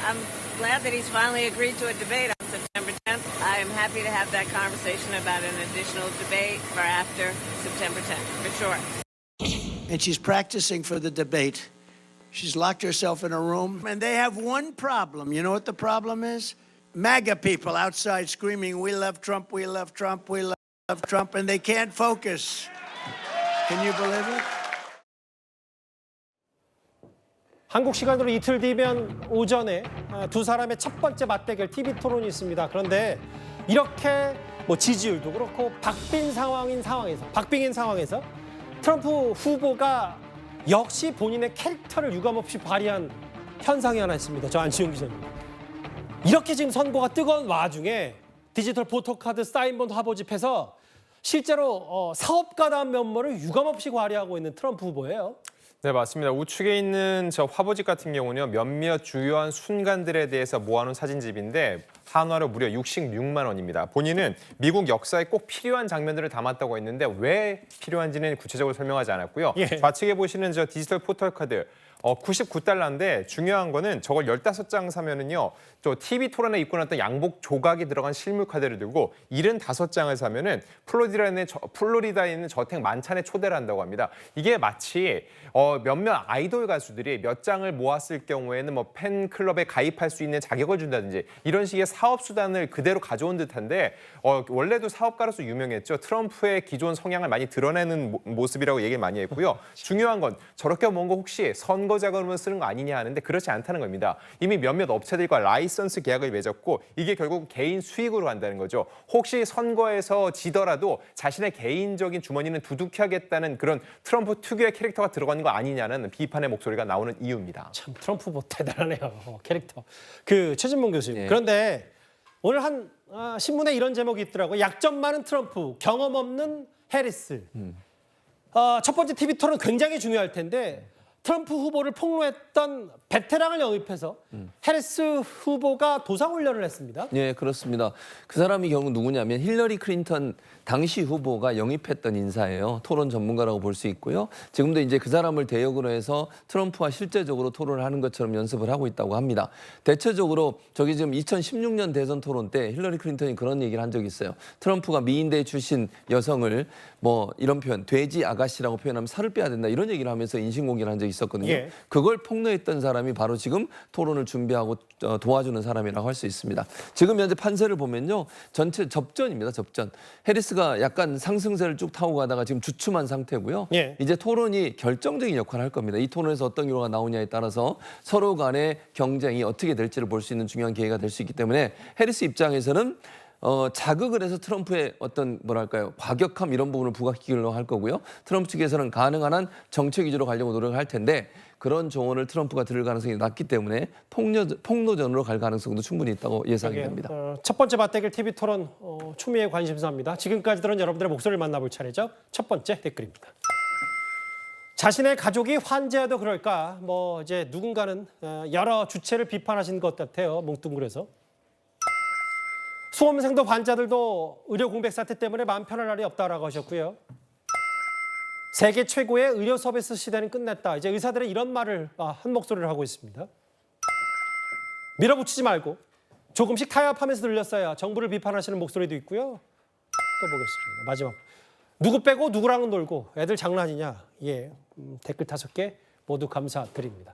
I'm glad that he's finally agreed to a debate on September 10th. I am happy to have that conversation about an additional debate for after September 10th, for sure. And she's practicing for the debate. She's locked herself in a room, and they have one problem. You know what the problem is? MAGA people outside screaming, "We love Trump, we love Trump, we love Trump," and they can't focus. Can you believe it? 한국 시간으로 이틀 뒤면 오전에 두 사람의 첫 번째 맞대결 TV 토론이 있습니다. 그런데 이렇게 지지율도 그렇고 박빙인 상황에서 트럼프 후보가 역시 본인의 캐릭터를 유감없이 발휘한 현상이 하나 있습니다. 저 안치홍 기자님. 이렇게 지금 선거가 뜨거운 와중에 디지털 포토카드 사인본 화보집에서 실제로 사업가다운 면모를 유감없이 발휘하고 있는 트럼프 후보예요. 네, 맞습니다. 우측에 있는 저 화보집 같은 경우는요, 몇몇 주요한 순간들에 대해서 모아놓은 사진집인데 한화로 무려 66만 원입니다. 본인은 미국 역사에 꼭 필요한 장면들을 담았다고 했는데 왜 필요한지는 구체적으로 설명하지 않았고요. 예. 좌측에 보시는 저 디지털 포토카드 99달러인데 중요한 거는 저걸 15장 사면은요. 저 TV 토론에 입고 났던 양복 조각이 들어간 실물 카드를 들고 75장을 사면은 플로리다에 있는 저택 만찬에 초대를 한다고 합니다. 이게 마치 몇몇 아이돌 가수들이 몇 장을 모았을 경우에는 팬클럽에 가입할 수 있는 자격을 준다든지 이런 식의 사업 수단을 그대로 가져온 듯한데 원래도 사업가로서 유명했죠. 트럼프의 기존 성향을 많이 드러내는 모습이라고 얘기를 많이 했고요. 중요한 건 저렇게 뭔가 혹시 선거 자금을 쓰는 거 아니냐 하는데 그렇지 않다는 겁니다. 이미 몇몇 업체들과 라이선스 계약을 맺었고 이게 결국 개인 수익으로 간다는 거죠. 혹시 선거에서 지더라도 자신의 개인적인 주머니는 두둑하겠다는 그런 트럼프 특유의 캐릭터가 들어가는 거 아니냐는 비판의 목소리가 나오는 이유입니다. 참 트럼프 후보 대단하네요. 캐릭터. 최진봉 교수님. 네. 그런데 오늘 한 신문에 이런 제목이 있더라고요. 약점 많은 트럼프, 경험 없는 해리스. 첫 번째 TV 토론 굉장히 중요할 텐데 트럼프 후보를 폭로했던 베테랑을 영입해서 해리스 후보가 도상훈련을 했습니다. 네, 그렇습니다. 그 사람이 결국 누구냐면 힐러리 클린턴 당시 후보가 영입했던 인사예요. 토론 전문가라고 볼 수 있고요. 지금도 이제 그 사람을 대역으로 해서 트럼프와 실제적으로 토론을 하는 것처럼 연습을 하고 있다고 합니다. 대체적으로 저기 지금 2016년 대선 토론 때 힐러리 클린턴이 그런 얘기를 한 적이 있어요. 트럼프가 미인대 출신 여성을 이런 표현, 돼지 아가씨라고 표현하면 살을 빼야 된다 이런 얘기를 하면서 인신공격을 한 적이 있었거든요. 예. 그걸 폭로했던 사람이 바로 지금 토론을 준비하고 도와주는 사람이라고 할 수 있습니다. 지금 현재 판세를 보면요. 전체 접전입니다. 접전. 해리스가 약간 상승세를 쭉 타고 가다가 지금 주춤한 상태고요. 예. 이제 토론이 결정적인 역할을 할 겁니다. 이 토론에서 어떤 결과가 나오냐에 따라서 서로 간의 경쟁이 어떻게 될지를 볼 수 있는 중요한 기회가 될 수 있기 때문에 해리스 입장에서는 자극을 해서 트럼프의 어떤 과격함 이런 부분을 부각시키려고 할 거고요. 트럼프 측에서는 가능한 한 정책 위주로 가려고 노력을 할 텐데 그런 조언을 트럼프가 들을 가능성이 낮기 때문에 폭로전으로 갈 가능성도 충분히 있다고 예상이 됩니다. 첫 번째 맞대결 TV 토론 추미애 관심사입니다. 지금까지 들은 여러분들의 목소리를 만나볼 차례죠. 첫 번째 댓글입니다. 자신의 가족이 환자여도 그럴까? 이제 누군가는 여러 주체를 비판하신 것 같아요. 뭉뚱그려서. 수험생도 환자들도 의료 공백 사태 때문에 마음 편할 날이 없다라고 하셨고요. 세계 최고의 의료 서비스 시대는 끝났다. 이제 의사들은 이런 말을 한 목소리를 하고 있습니다. 밀어붙이지 말고 조금씩 타협하면서 들렸어야 정부를 비판하시는 목소리도 있고요. 또 보겠습니다. 마지막. 누구 빼고 누구랑은 놀고 애들 장난이냐. 예, 댓글 5개 모두 감사드립니다.